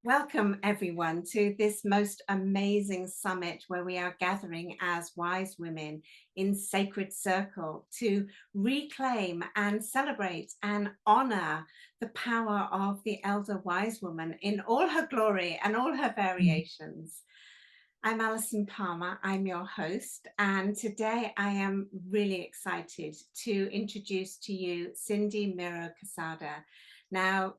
Welcome, everyone, to this most amazing summit where we are gathering as wise women in sacred circle to reclaim and celebrate and honor the power of the elder wise woman in all her glory and all her Mm. variations. I'm Alison Palmer, I'm your host, and today I am really excited to introduce to you Cindy Miro-Quesada. Now,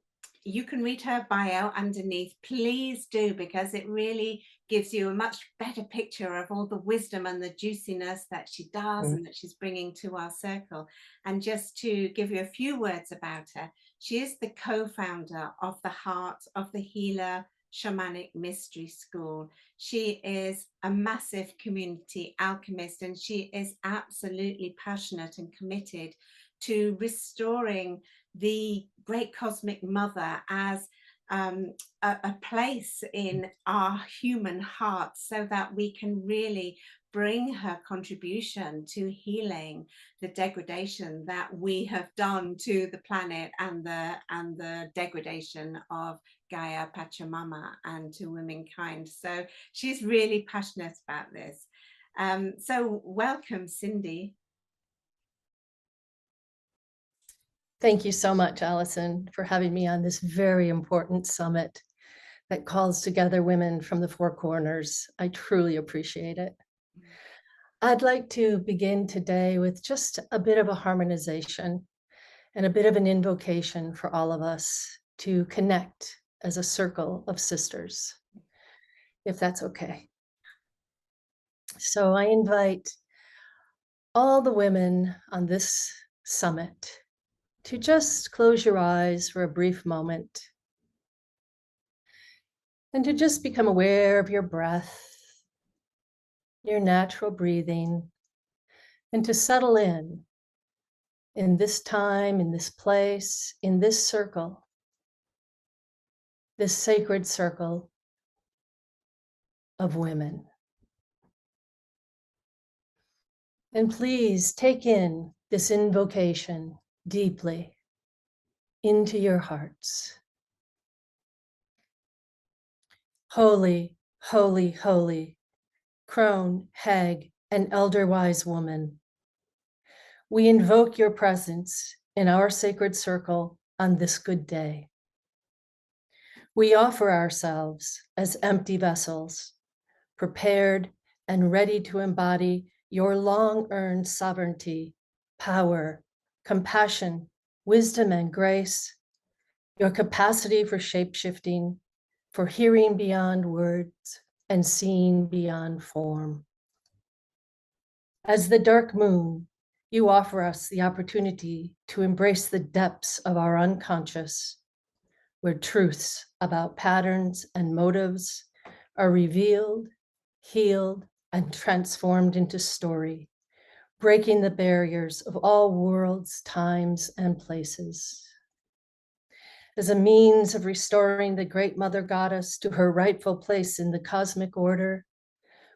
you can read her bio underneath, please do, because it really gives you a much better picture of all the wisdom and the juiciness that she does Mm. and that she's bringing to our circle. And just to give you a few words about her, she is the co-founder of the Heart of the Healer Shamanic Mystery School. She is a massive community alchemist, and she is absolutely passionate and committed to restoring the great cosmic mother as a place in our human hearts so that we can really bring her contribution to healing the degradation that we have done to the planet and the degradation of Gaia Pachamama and to womankind. So she's really passionate about this. So welcome, Cindy. Thank you so much, Allison, for having me on this very important summit that calls together women from the four corners. I truly appreciate it. I'd like to begin today with just a bit of a harmonization and a bit of an invocation for all of us to connect as a circle of sisters, if that's okay. So I invite all the women on this summit to just close your eyes for a brief moment and to just become aware of your breath, your natural breathing, and to settle in this time, in this place, in this circle, this sacred circle of women. And please take in this invocation deeply into your hearts. Holy, holy, holy, crone, hag, and elder wise woman, we invoke your presence in our sacred circle on this good day. We offer ourselves as empty vessels, prepared and ready to embody your long-earned sovereignty, power, compassion, wisdom, and grace, your capacity for shape-shifting, for hearing beyond words and seeing beyond form. As the dark moon, you offer us the opportunity to embrace the depths of our unconscious, where truths about patterns and motives are revealed, healed, and transformed into story, breaking the barriers of all worlds, times, and places. As a means of restoring the great Mother Goddess to her rightful place in the cosmic order,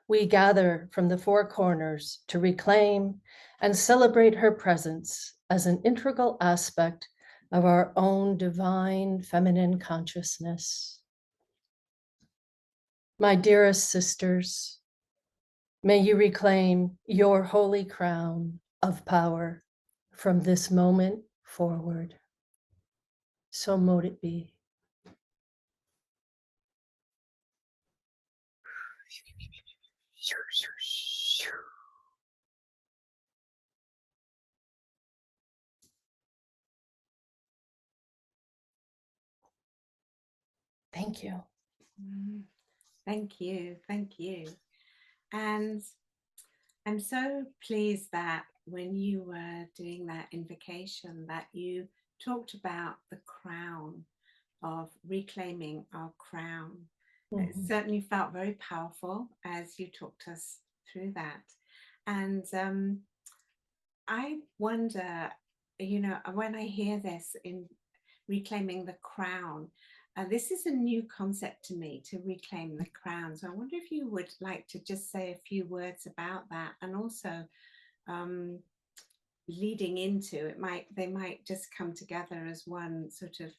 we gather from the four corners to reclaim and celebrate her presence as an integral aspect of our own divine feminine consciousness. My dearest sisters, may you reclaim your holy crown of power from this moment forward. So mote it be. Thank you. Thank you. Thank you. And I'm so pleased that when you were doing that invocation that you talked about the crown, of reclaiming our crown. It Mhm. certainly felt very powerful as you talked us through that. And I wonder, when I hear this in reclaiming the crown, this is a new concept to me, to reclaim the crown. So I wonder if you would like to just say a few words about that, and also um, leading into it, they might just come together as one sort of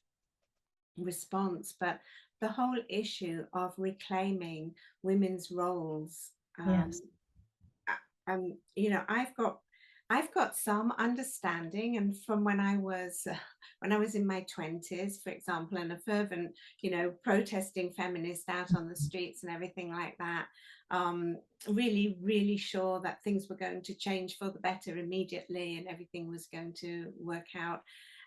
response, but the whole issue of reclaiming women's roles. Yes. You know, I've got some understanding, and from when I was in my 20s, for example, and a fervent, you know, protesting feminist out on the streets and everything like that, um, really, really sure that things were going to change for the better immediately and everything was going to work out.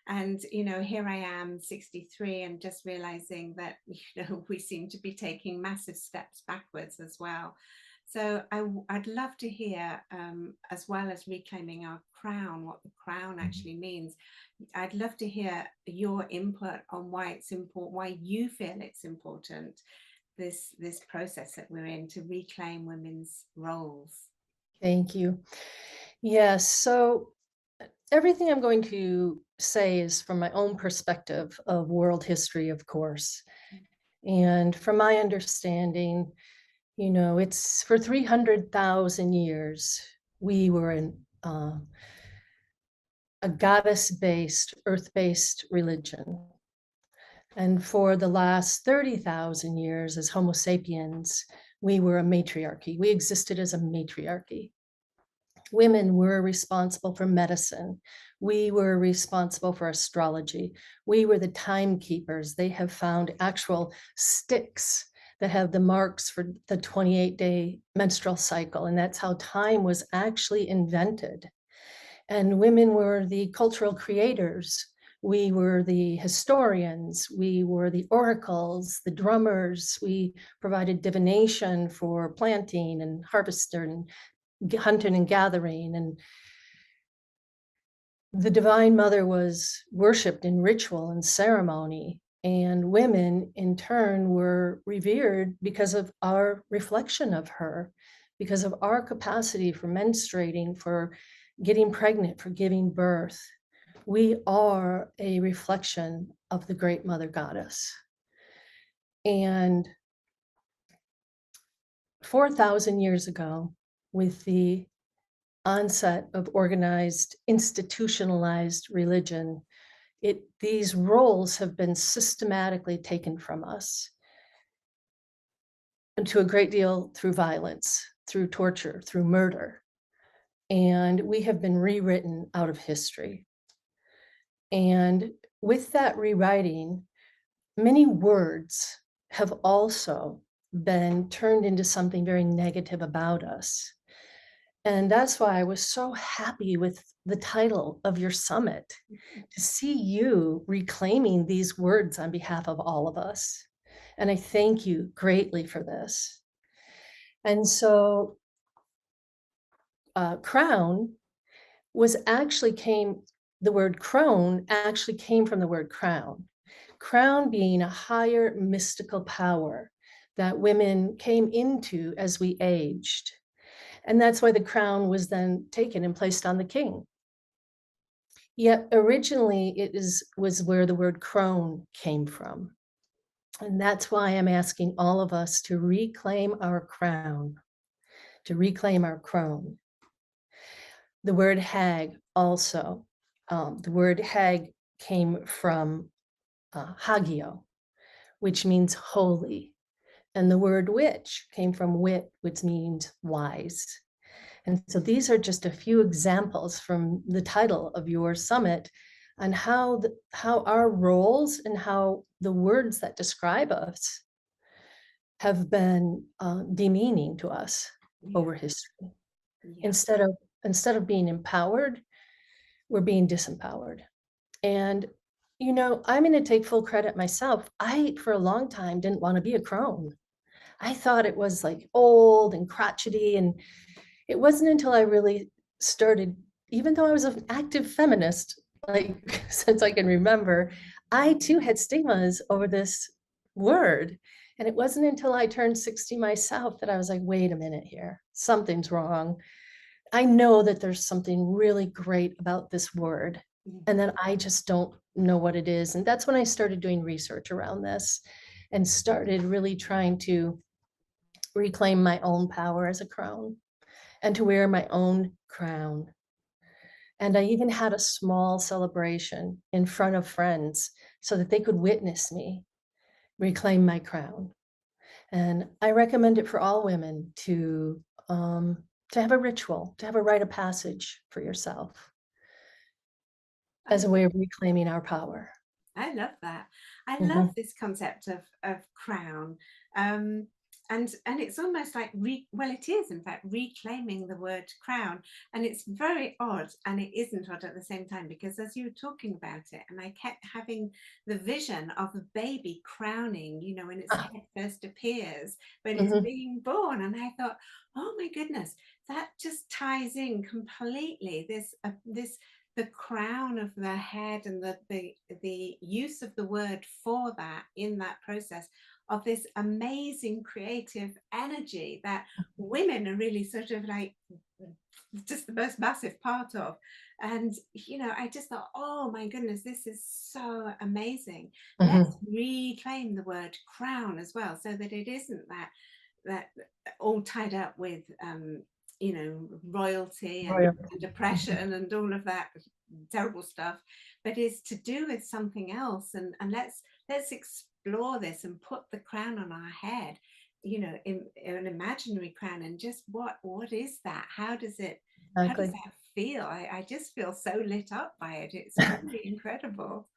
And, you know, here I am, 63, and just realizing that, you know, we seem to be taking massive steps backwards as well. So I'd love to hear, as well as reclaiming our crown, what the crown actually means. I'd love to hear your input on why it's important, why you feel it's important, this process that we're in to reclaim women's roles. Thank you. Yes. So everything I'm going to say is from my own perspective of world history, of course. And from my understanding, you know, it's for 300,000 years, we were in a goddess-based, earth-based religion. And for the last 30,000 years as Homo sapiens, we were a matriarchy. We existed as a matriarchy. Women were responsible for medicine. We were responsible for astrology. We were the timekeepers. They have found actual sticks that have the marks for the 28-day menstrual cycle. And that's how time was actually invented. And women were the cultural creators. We were the historians. We were the oracles, the drummers. We provided divination for planting and harvester and hunting and gathering. And the Divine Mother was worshipped in ritual and ceremony. And women, in turn, were revered because of our reflection of her, because of our capacity for menstruating, for getting pregnant, for giving birth. We are a reflection of the great Mother Goddess. And 4,000 years ago, with the onset of organized, institutionalized religion, these roles have been systematically taken from us, and to a great deal through violence, through torture, through murder. And we have been rewritten out of history. And with that rewriting, many words have also been turned into something very negative about us. And that's why I was so happy with the title of your summit, to see you reclaiming these words on behalf of all of us. And I thank you greatly for this. And so crown the word crone actually came from the word crown. Crown being a higher mystical power that women came into as we aged. And that's why the crown was then taken and placed on the king. Yet originally was where the word crone came from. And that's why I'm asking all of us to reclaim our crown, to reclaim our crone. The word hag also, the word hag came from hagio, which means holy. And the word witch came from wit, which means wise. And so these are just a few examples from the title of your summit on how our roles and how the words that describe us have been demeaning to us over history. Yeah. Instead of being empowered, we're being disempowered. And you know, I'm going to take full credit myself. I, for a long time, didn't want to be a crone. I thought it was like old and crotchety, and it wasn't until I really started, even though I was an active feminist, like since I can remember, I too had stigmas over this word. And it wasn't until I turned 60 myself that I was like, wait a minute here, something's wrong. I know that there's something really great about this word, and then I just don't know what it is. And that's when I started doing research around this and started really trying to reclaim my own power as a crone and to wear my own crown. And I even had a small celebration in front of friends so that they could witness me reclaim my crown. And I recommend it for all women to have a ritual, to have a rite of passage for yourself as a way of reclaiming our power. I love that. I love Mhm, this concept of crown. Um, and it's almost like well, it is in fact reclaiming the word crown. And it's very odd, and it isn't odd at the same time, because as you were talking about it, and I kept having the vision of a baby crowning, when its ah, head first appears, when it's mhm, being born. And I thought, oh my goodness, that just ties in completely. This the crown of the head, and the use of the word for that in that process of this amazing creative energy that women are really sort of like just the most massive part of. And I just thought, oh my goodness, this is so amazing. Let's mhm. reclaim the word crown as well, so that it isn't that all tied up with royalty and Royalty. Mhm. oppression and all of that terrible stuff, but is to do with something else. And let's explore this and put the crown on our head, in an imaginary crown, and just what is that? How does Exactly. that feel? I just feel so lit up by it. It's really incredible.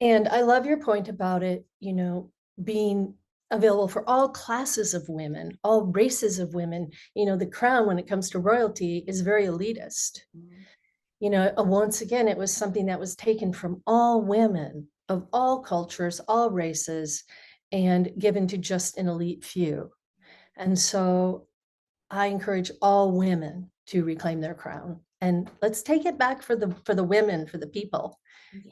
And I love your point about it, being available for all classes of women, all races of women. The crown, when it comes to royalty, is very elitist. Mm, Once again, it was something that was taken from all women of all cultures, all races, and given to just an elite few. And so I encourage all women to reclaim their crown. And let's take it back for the women, for the people, yes.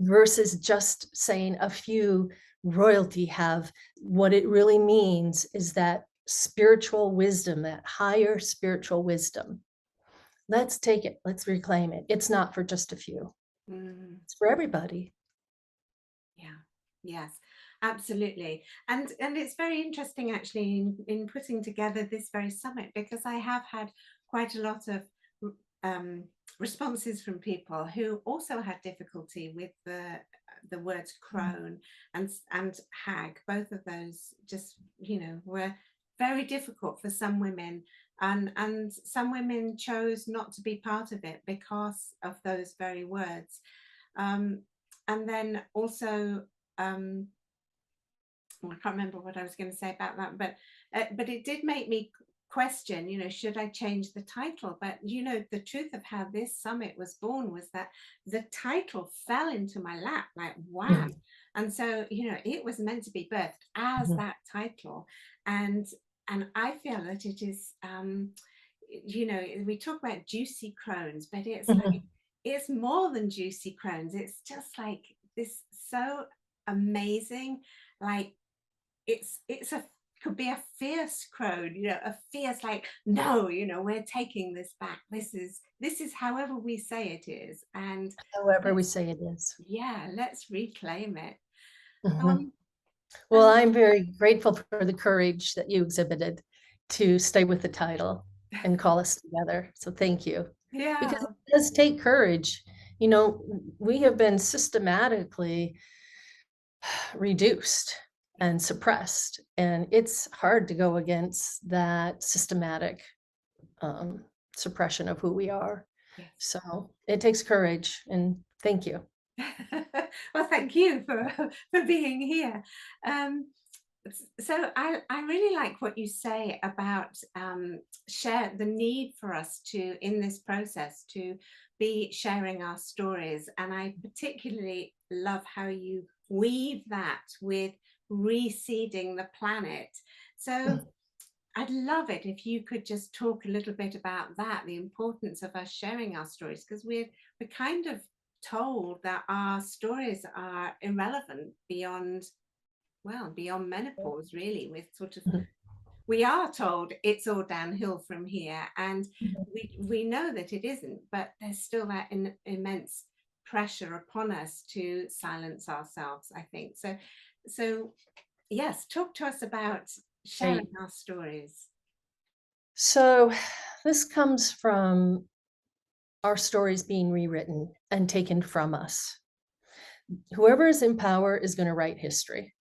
versus just saying a few royalty have. What it really means is that spiritual wisdom, that higher spiritual wisdom. Let's take it, let's reclaim it. It's not for just a few, Mm. it's for everybody. Yeah, yes, absolutely. And it's very interesting actually in putting together this very summit, because I have had quite a lot of um, responses from people who also had difficulty with the words crone and hag. Both of those just were very difficult for some women, and some women chose not to be part of it because of those very words. Um, and then also, um, I can't remember what I was going to say about that, but it did make me question, should I change the title? But the truth of how this summit was born was that the title fell into my lap like wham. Mhm, And so, it was meant to be birthed as mhm, that title. And I feel that it is, we talk about juicy crones, but mhm. it's more than juicy crones. It's just like this so amazing, like it's a could be a fierce crone, a fierce like, no, we're taking this back. This is however we say it is. And However we let's, say it is. yeah, let's reclaim it. Mhm. Um, Well, and I'm very grateful for the courage that you exhibited to stay with the title and call us together. So thank you. Because yeah, it does take courage. We have been systematically reduced and suppressed, and it's hard to go against that systematic um, suppression of who we are. yes. So it takes courage, and thank you. Well, thank you for being here. Um, so I really like what you say about share the need for us to, in this process, to be sharing our stories. And I particularly love how you weave that with reseeding the planet. So I'd love it if you could just talk a little bit about that, the importance of us sharing our stories, because we're kind of told that our stories are irrelevant beyond, well, beyond menopause, really. With sort of, Mhm. we are told it's all downhill from here, and Mhm. we know that it isn't, but there's still that immense pressure upon us to silence ourselves, I think. So yes, talk to us about sharing Right. our stories. So this comes from our stories being rewritten and taken from us. Whoever is in power is going to write history.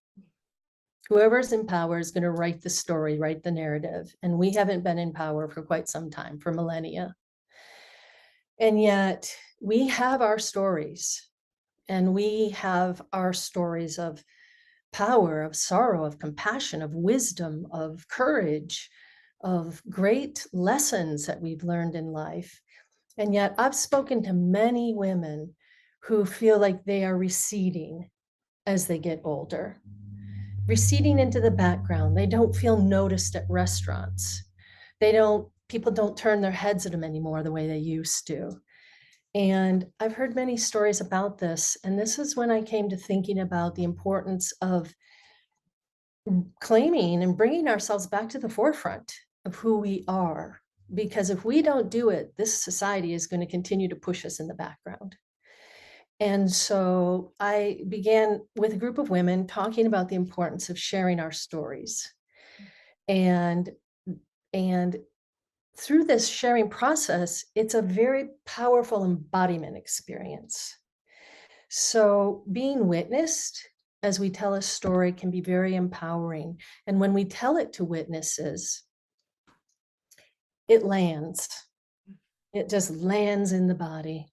Whoever is in power is going to write the story, write the narrative. And we haven't been in power for quite some time, for millennia. And yet we have our stories, and we have our stories of power, of sorrow, of compassion, of wisdom, of courage, of great lessons that we've learned in life. And yet I've spoken to many women who feel like they are receding as they get older, receding into the background. They don't feel noticed at restaurants. People don't turn their heads at them anymore the way they used to. And I've heard many stories about this. And this is when I came to thinking about the importance of claiming and bringing ourselves back to the forefront of who we are. Because if we don't do it, this society is going to continue to push us in the background. And so I began with a group of women talking about the importance of sharing our stories. And and through this sharing process, it's a very powerful embodiment experience. So being witnessed as we tell a story can be very empowering. And when we tell it to witnesses, it lands. It just lands in the body.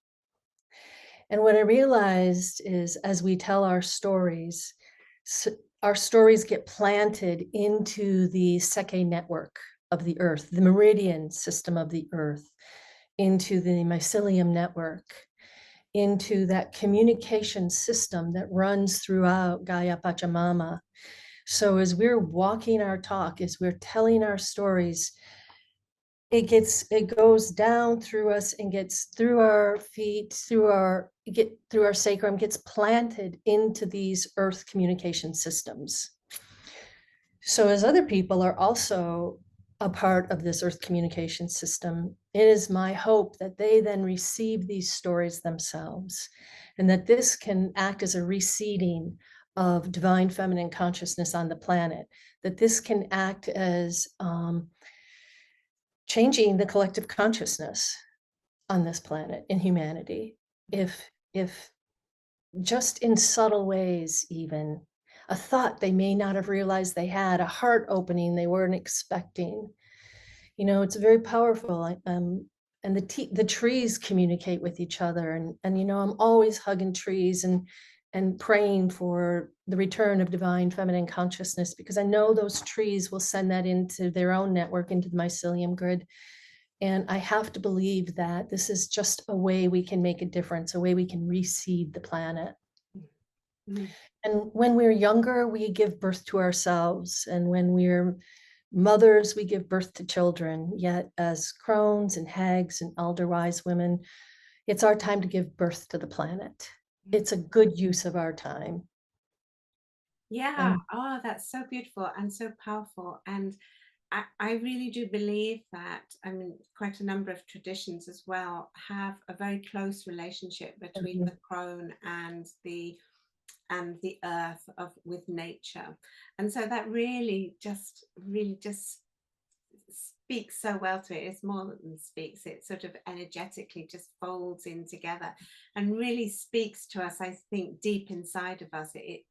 And what I realized is as we tell our stories get planted into the Seke network of the earth, the meridian system of the earth, into the mycelium network, into that communication system that runs throughout Gaia Pachamama. So as we're walking our talk, as we're telling our stories, it goes down through us and gets through our feet, through our sacrum, gets planted into these earth communication systems. So as other people are also a part of this earth communication system, it is my hope that they then receive these stories themselves, and that this can act as a reseeding of divine feminine consciousness on the planet, that this can act as changing the collective consciousness on this planet in humanity, if just in subtle ways, even a thought they may not have realized they had, a heart opening they weren't expecting. It's very powerful. And the trees communicate with each other, and I'm always hugging trees and praying for the return of divine feminine consciousness, because I know those trees will send that into their own network, into the mycelium grid. And I have to believe that this is just a way we can make a difference, a way we can reseed the planet. Mm-hmm. And when we're younger, we give birth to ourselves. And when we're mothers, we give birth to children. Yet as crones and hags and elder wise women, it's our time to give birth to the planet. It's a good use of our time. Yeah. Oh, that's so beautiful and so powerful. And I really do believe that, quite a number of traditions as well have a very close relationship between the crone and the earth with nature. And so that really just speaks so well to it. It's more than speaks, it sort of energetically just folds in together and really speaks to us. I think deep inside of us, it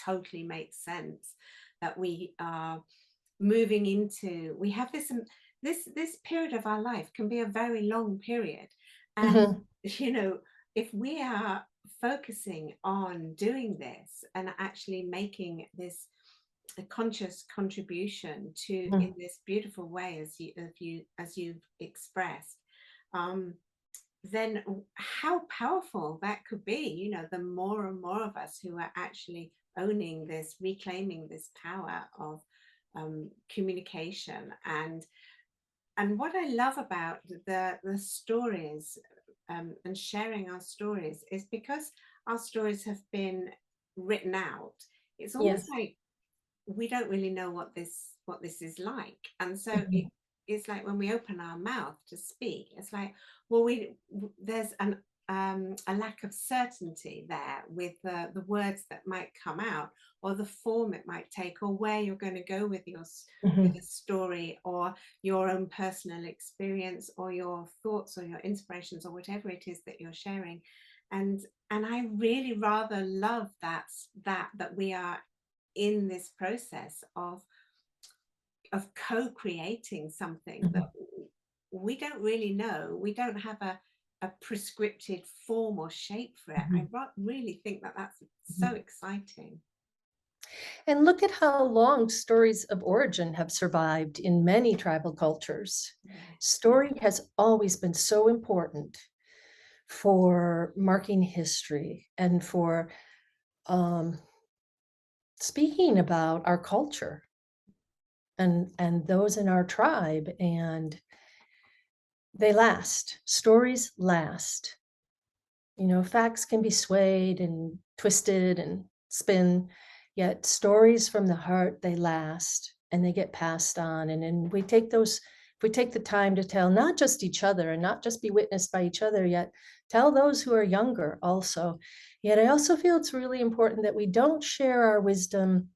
totally makes sense that we are moving into, we have this period of our life can be a very long period. And if we are focusing on doing this and actually making this a conscious contribution to in this beautiful way as you've expressed, then how powerful that could be. The more and more of us who are actually owning this, reclaiming this power of communication. And what I love about the stories and sharing our stories is because our stories have been written out. It's almost like we don't really know what this is like. And so it's like when we open our mouth to speak, it's like, well, there's a lack of certainty there with the words that might come out, or the form it might take, or where you're going to go with with Mhm. a story, or your own personal experience, or your thoughts, or your inspirations, or whatever it is that you're sharing. And I really rather love that we are in this process of co-creating something that Mhm. we don't really know. We don't have a prescripted form or shape for it. Mhm. Really think that that's so Mhm. exciting. And look at how long stories of origin have survived in many tribal cultures. Yes. Story has always been so important for marking history and for um, speaking about our culture and those in our tribe. And they last. Stories last. You know, facts can be swayed and twisted and spin, yet stories from the heart, they last and they get passed on. And then we take those, if we take the time to tell not just each other and not just be witnessed by each other, yet tell those who are younger also. Yet I also feel it's really important that we don't share our wisdom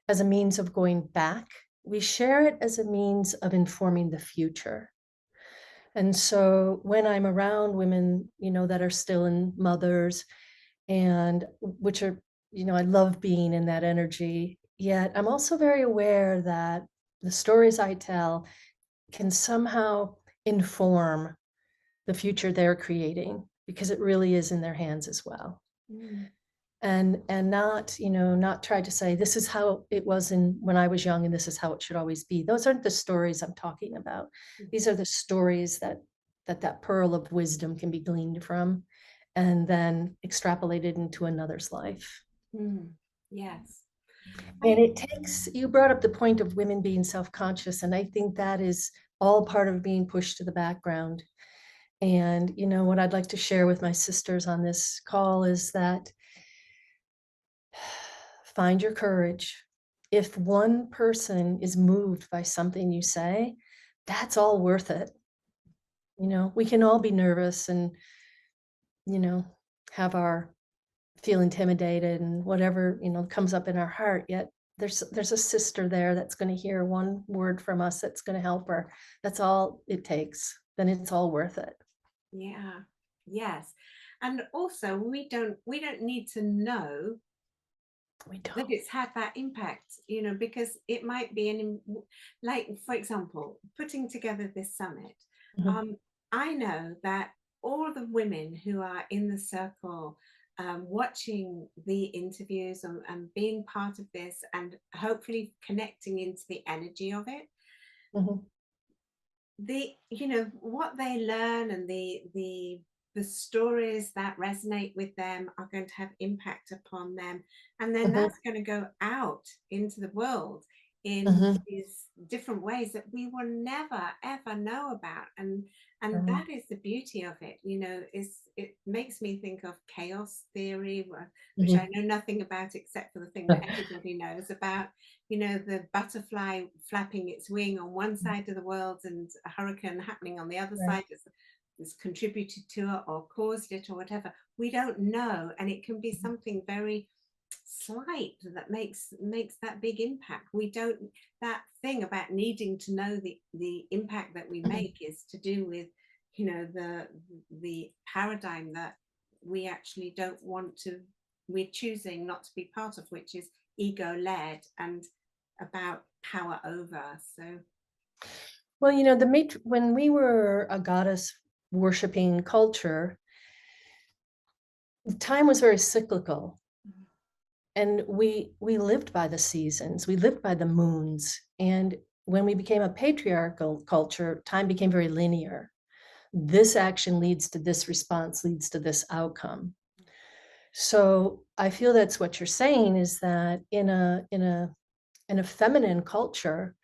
as a means of going back. We share it as a means of informing the future. And so when I'm around women, you know, that are still in mothers and which are, you know, I love being in that energy. Yet I'm also very aware that the stories I tell can somehow inform the future they're creating because it really is in their hands as well. Mm. And not, you know, not try to say this is how it was in when I was young and this is how it should always be. Those aren't the stories I'm talking about. These are the stories that pearl of wisdom can be gleaned from and then extrapolated into another's life. Mm. Yes. And I it takes, you brought up the point of women being self-conscious, and I think that is all part of being pushed to the background. And, you know, what I'd like to share with my sisters on this call is that find your courage. If one person is moved by something you say, that's all worth it. You know, we can all be nervous and, you know, have our feel intimidated and whatever, you know, comes up in our heart. Yet there's a sister there that's going to hear one word from us that's going to help her. That's all it takes. Then it's all worth it. Yeah. Yes. And also we don't need to know We that don't. it's had that impact, you know, because it might be like, for example, putting together this summit. Mhm. um, I know that all the women who are in the circle, watching the interviews and being part of this and hopefully connecting into the energy of it, Mhm. you know, what they learn and the stories that resonate with them are going to have impact upon them, and then Mhm. that's going to go out into the world in Mhm. these different ways that we will never ever know about. And Mhm. that is the beauty of it, you know, is it makes me think of chaos theory, which I Mhm. know nothing about except for the thing that everybody knows about, you know, the butterfly flapping its wing on one side of the world and a hurricane happening on the other Right. side has contributed to it or caused it or whatever. We don't know, and it can be something very slight that makes that big impact. We don't, that thing about needing to know the impact that we Mhm. make is to do with, you know, the paradigm that we actually don't want to, we're choosing not to be part of, which is ego led and about power over. So Well, you know, when we were a goddess worshiping culture, time was very cyclical. And we lived by the seasons, we lived by the moons. And when we became a patriarchal culture, time became very linear. This action leads to this response, leads to this outcome. So I feel that's what you're saying is that in a feminine culture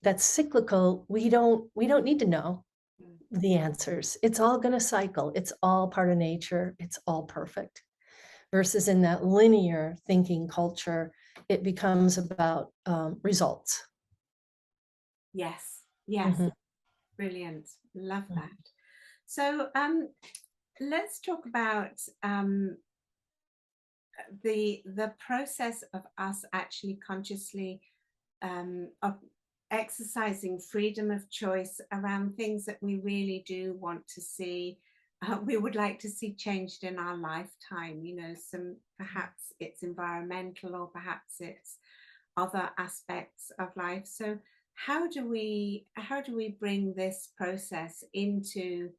that's cyclical, we don't need to know mm, the answers. It's all going to cycle. It's all part of nature. It's all perfect. Versus in that linear thinking culture, it becomes about results. yes, yes, Mhm. brilliant, love Mhm. that. So let's talk about the process of us actually consciously of exercising freedom of choice around things that we really do want to see. We would like to see changed in our lifetime. You know, some perhaps it's environmental, or perhaps it's other aspects of life. So how do we bring this process into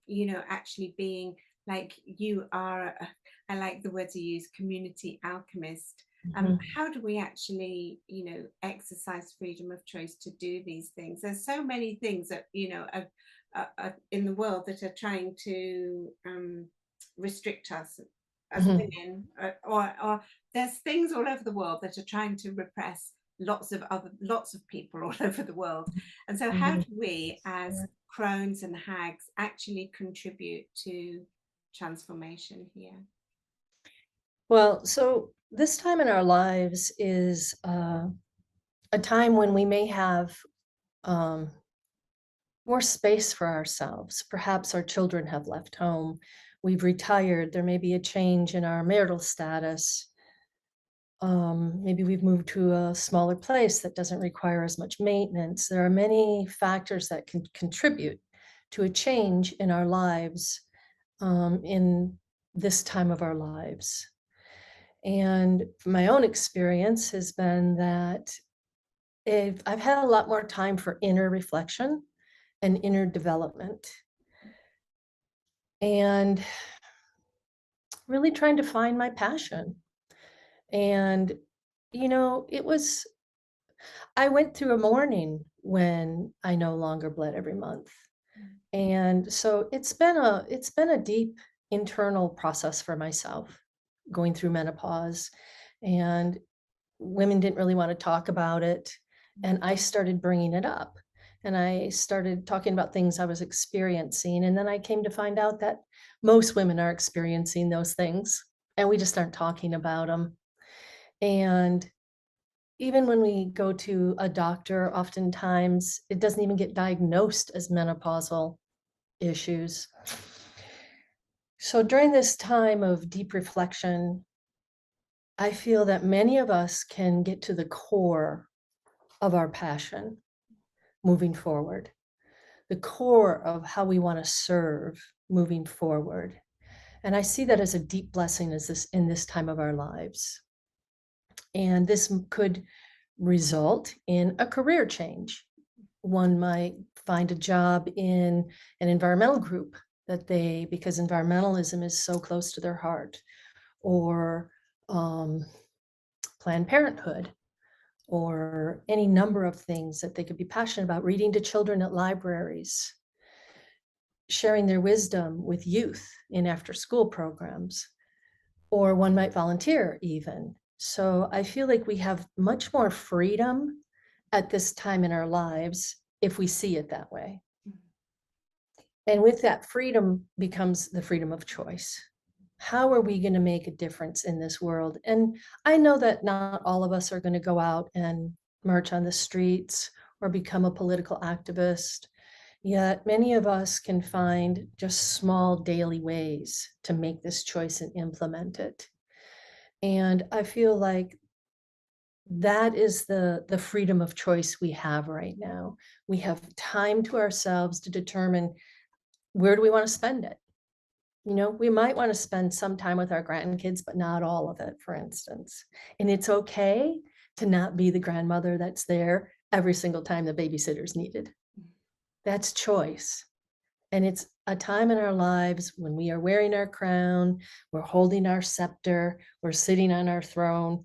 you know, actually being like you are, I like the words you use, community alchemist. Mhm. How do we actually, you know, exercise freedom of choice to do these things? There's so many things that, you know, are in the world that are trying to restrict us as Mhm. women, or there's things all over the world that are trying to repress lots of people all over the world. And so how Mhm. do we as crones and hags actually contribute to transformation here? Well, so this time in our lives is a time when we may have um, more space for ourselves. Perhaps our children have left home. We've retired. There may be a change in our marital status. Maybe we've moved to a smaller place that doesn't require as much maintenance. There are many factors that can contribute to a change in our lives in this time of our lives. And my own experience has been that if I've had a lot more time for inner reflection and inner development, and really trying to find my passion. And, it was, I went through a morning when I no longer bled every month. And so it's been a deep internal process for myself going through menopause. And women didn't really want to talk about it. And I started bringing it up. And I started talking about things I was experiencing. And then I came to find out that most women are experiencing those things, and we just aren't talking about them. And even when we go to a doctor, oftentimes it doesn't even get diagnosed as menopausal issues. So during this time of deep reflection, I feel that many of us can get to the core of our passion moving forward, the core of how we want to serve moving forward. And I see that as a deep blessing as this in this time of our lives. And this could result in a career change. One might find a job in an environmental group because environmentalism is so close to their heart, or um, Planned Parenthood, or any number of things that they could be passionate about, reading to children at libraries, sharing their wisdom with youth in after school programs, or one might volunteer even. So I feel like we have much more freedom at this time in our lives if we see it that way. And with that freedom becomes the freedom of choice. How are we going to make a difference in this world? And I know that not all of us are going to go out and march on the streets or become a political activist. Yet many of us can find just small daily ways to make this choice and implement it. And I feel like that is the freedom of choice we have right now. We have time to ourselves to determine, where do we want to spend it? We might want to spend some time with our grandkids, but not all of it, for instance. And it's okay to not be the grandmother that's there every single time the babysitter's needed. That's choice. And it's a time in our lives when we are wearing our crown, we're holding our scepter, we're sitting on our throne.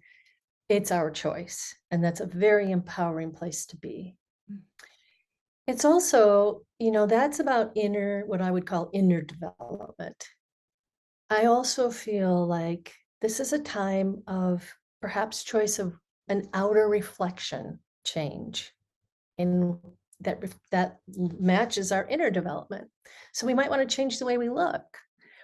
It's our choice. And that's a very empowering place to be. It's also, that's about what I would call inner development. I also feel like this is a time of perhaps choice of an outer reflection change, and that matches our inner development. So we might want to change the way we look.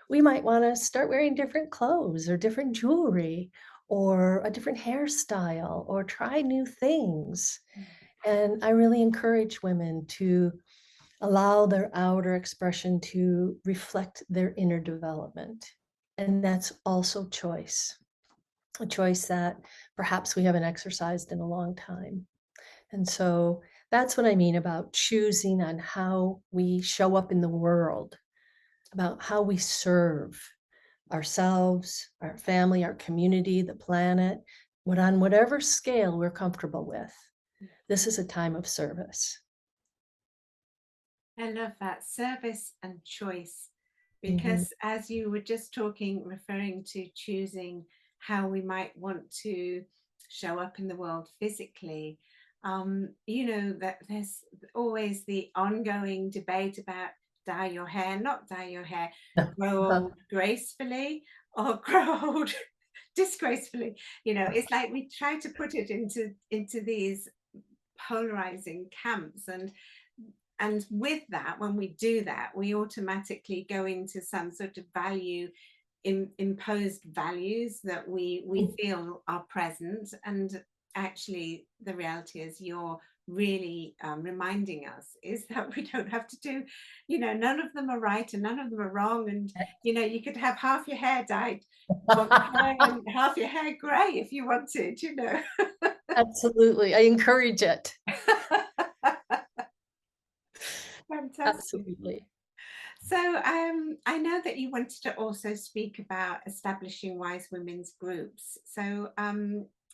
We might want to start wearing different clothes or different jewelry or a different hairstyle or try new things. And I really encourage women to allow their outer expression to reflect their inner development. And that's also choice, a choice that perhaps we haven't exercised in a long time. And so that's what I mean about choosing on how we show up in the world, about how we serve ourselves, our family, our community, the planet, on whatever scale we're comfortable with. This is a time of service. I love that service and choice, Mhm. because as you were just talking, referring to choosing how we might want to show up in the world physically, you know, that there's always the ongoing debate about dye your hair, not dye your hair, Yeah. grow Uh-huh. old gracefully or grow old disgracefully. You know, it's like we try to put it into these polarizing camps, and with that, when we do that, we automatically go into some sort of imposed values that we feel are present. And actually the reality is, you're really reminding us is that we don't have to do, you know, none of them are right and none of them are wrong. And you know, you could have half your hair dyed blonde hair and half your hair gray if you wanted, you know. Absolutely, I encourage it. Fantastic. Absolutely. So I know that you wanted to also speak about establishing wise women's groups. So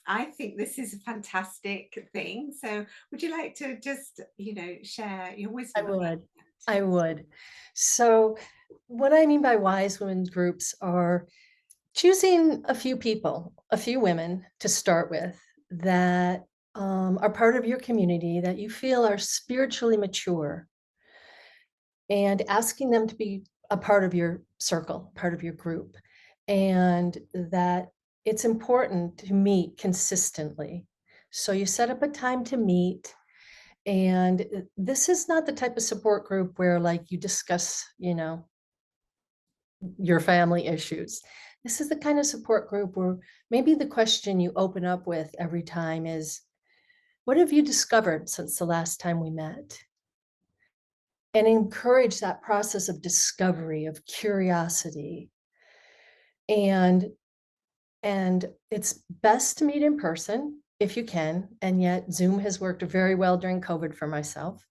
I think this is a fantastic thing. So would you like to just, you know, share your I wisdom about would. that? I would. So, what I mean by wise women's groups are choosing a few people, a few women to start with that are part of your community that you feel are spiritually mature, and asking them to be a part of your circle, part of your group, and that it's important to meet consistently. So you set up a time to meet, and this is not the type of support group where like you discuss, your family issues. This is the kind of support group where maybe the question you open up with every time is, what have you discovered since the last time we met? And encourage that process of discovery, of curiosity. And and it's best to meet in person if you can, and yet Zoom has worked very well during COVID for myself.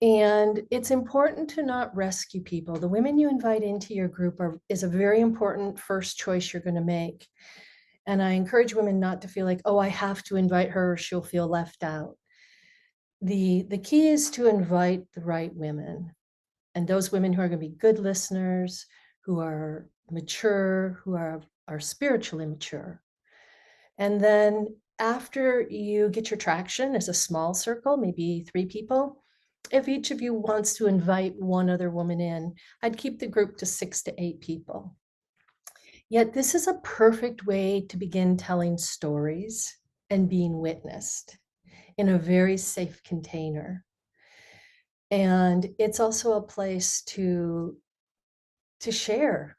And it's important to not rescue people. The women you invite into your group is a very important first choice you're going to make. And I encourage women not to feel like, oh, I have to invite her or she'll feel left out. The key is to invite the right women, and those women who are going to be good listeners, who are mature, who are spiritually mature. And then after you get your traction as a small circle, maybe 3 people, if each of you wants to invite one other woman in, I'd keep the group to 6 to 8 people. Yet this is a perfect way to begin telling stories and being witnessed in a very safe container. And it's also a place to share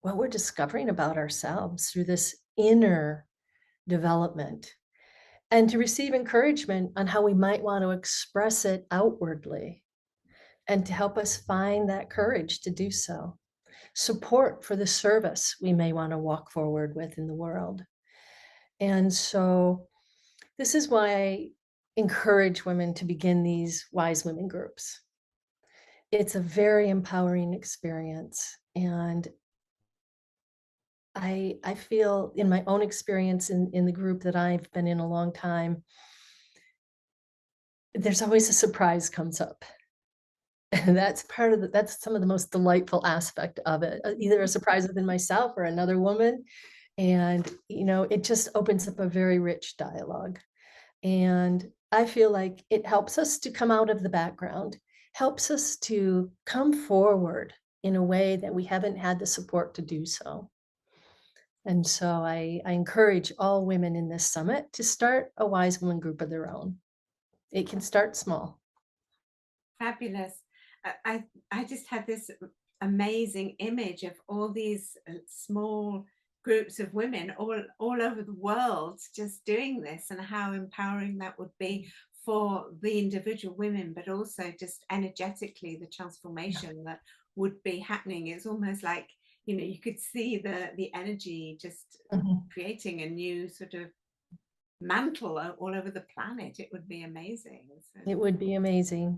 what we're discovering about ourselves through this inner development, and to receive encouragement on how we might want to express it outwardly, and to help us find that courage to do so. Support for the service we may want to walk forward with in the world. And so this is why I encourage women to begin these wise women groups. It's a very empowering experience. And I feel in my own experience in the group that I've been in a long time, there's always a surprise comes up. And that's some of the most delightful aspect of it, either a surprise within myself or another woman. And, it just opens up a very rich dialogue. And I feel like it helps us to come out of the background, helps us to come forward in a way that we haven't had the support to do so. And so I encourage all women in this summit to start a wise woman group of their own. It can start small. Fabulous. I just had this amazing image of all these small groups of women all over the world just doing this, and how empowering that would be for the individual women, but also just energetically the Yeah. transformation that would be happening. It's almost like, you could see the energy just Mhm. creating a new sort of mantle all over the planet. It would be amazing. So, It would be amazing.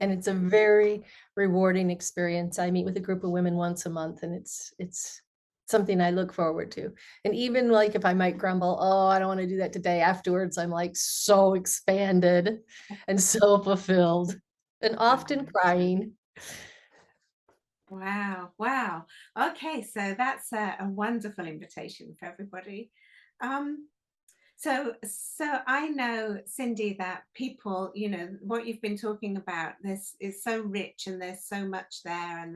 And yeah. it's a very rewarding experience. I meet with a group of women once a month, and it's something I look forward to. And even like if I might grumble, oh, I don't want to do that today, afterwards, I'm like so expanded and so fulfilled and often crying. Wow, wow. Okay, so that's a wonderful invitation for everybody. Um, so I know, Cindy, that people, what you've been talking about, this is so rich and there's so much there, and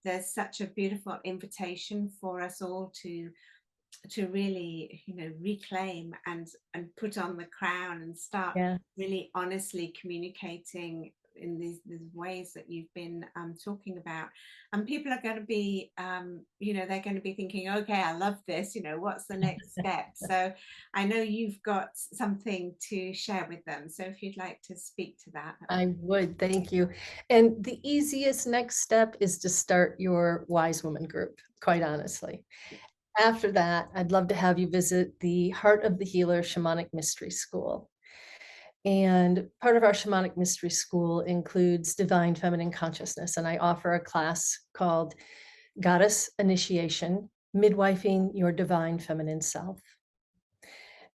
there's such a beautiful invitation for us all to really, reclaim and put on the crown and start Yeah. really honestly communicating in these ways that you've been talking about. And people are going to be, they're going to be thinking, okay, I love this, what's the next step? So I know you've got something to share with them, so if you'd like to speak to that, that would I would, thank you. And the easiest next step is to start your Wise Woman group, quite honestly. After that, I'd love to have you visit the Heart of the Healer Shamanic Mystery School. And part of our Shamanic Mystery School includes Divine Feminine Consciousness. And I offer a class called Goddess Initiation, Midwifing Your Divine Feminine Self.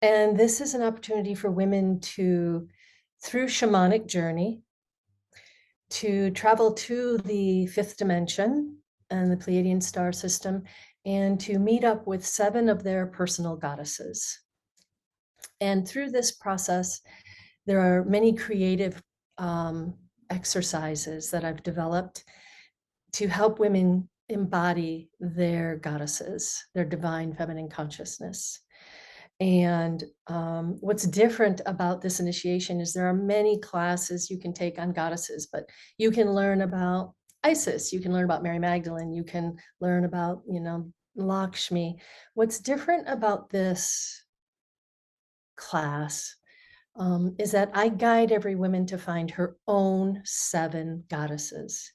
And this is an opportunity for women to, through shamanic journey, to travel to the fifth dimension and the Pleiadian star system and to meet up with 7 of their personal goddesses. And through this process, there are many creative exercises that I've developed to help women embody their goddesses, their divine feminine consciousness. And what's different about this initiation is there are many classes you can take on goddesses, but you can learn about Isis, you can learn about Mary Magdalene, you can learn about, Lakshmi. What's different about this class is that I guide every woman to find her own 7 goddesses.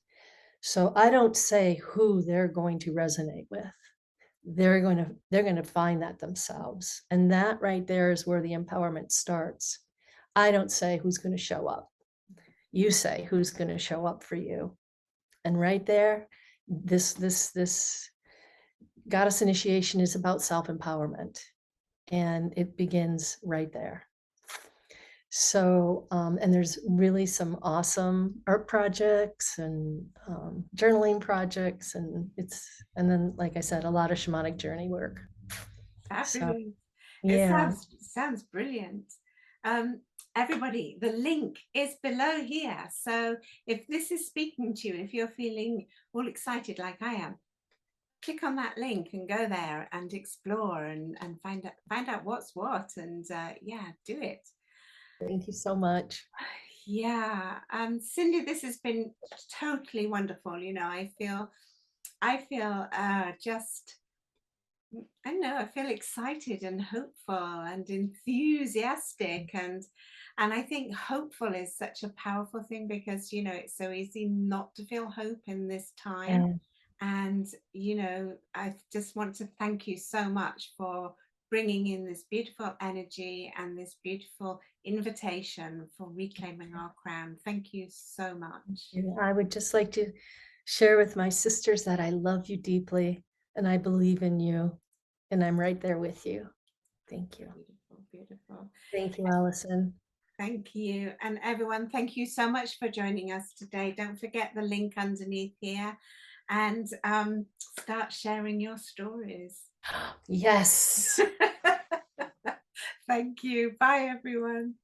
So I don't say who they're going to resonate with. They're going to find that themselves. And that right there is where the empowerment starts. I don't say who's going to show up. You say who's going to show up for you. And right there, this goddess initiation is about self-empowerment. And it begins right there. So, and there's really some awesome art projects and journaling projects, and then, like I said, a lot of shamanic journey work. So, fabulous. It yeah, sounds brilliant. Um, Everybody, the link is below here. So if this is speaking to you, if you're feeling all excited like I am, click on that link and go there and explore and find out what's what, and yeah, do it. thank you so much. Yeah, Cindy, this has been totally wonderful. I feel just, I don't know, I feel excited and hopeful and enthusiastic, and I think hopeful is such a powerful thing, because it's so easy not to feel hope in this time. And And I just want to thank you so much for bringing in this beautiful energy and this beautiful invitation for reclaiming our crown. Thank you so much. I would just like to share with my sisters that I love you deeply and I believe in you, and I'm right there with you. Thank you. Beautiful, beautiful. Thank you, Allison. Thank you. And everyone, thank you so much for joining us today. Don't forget the link underneath here, and start sharing your stories. Yes. Thank you. Bye, everyone.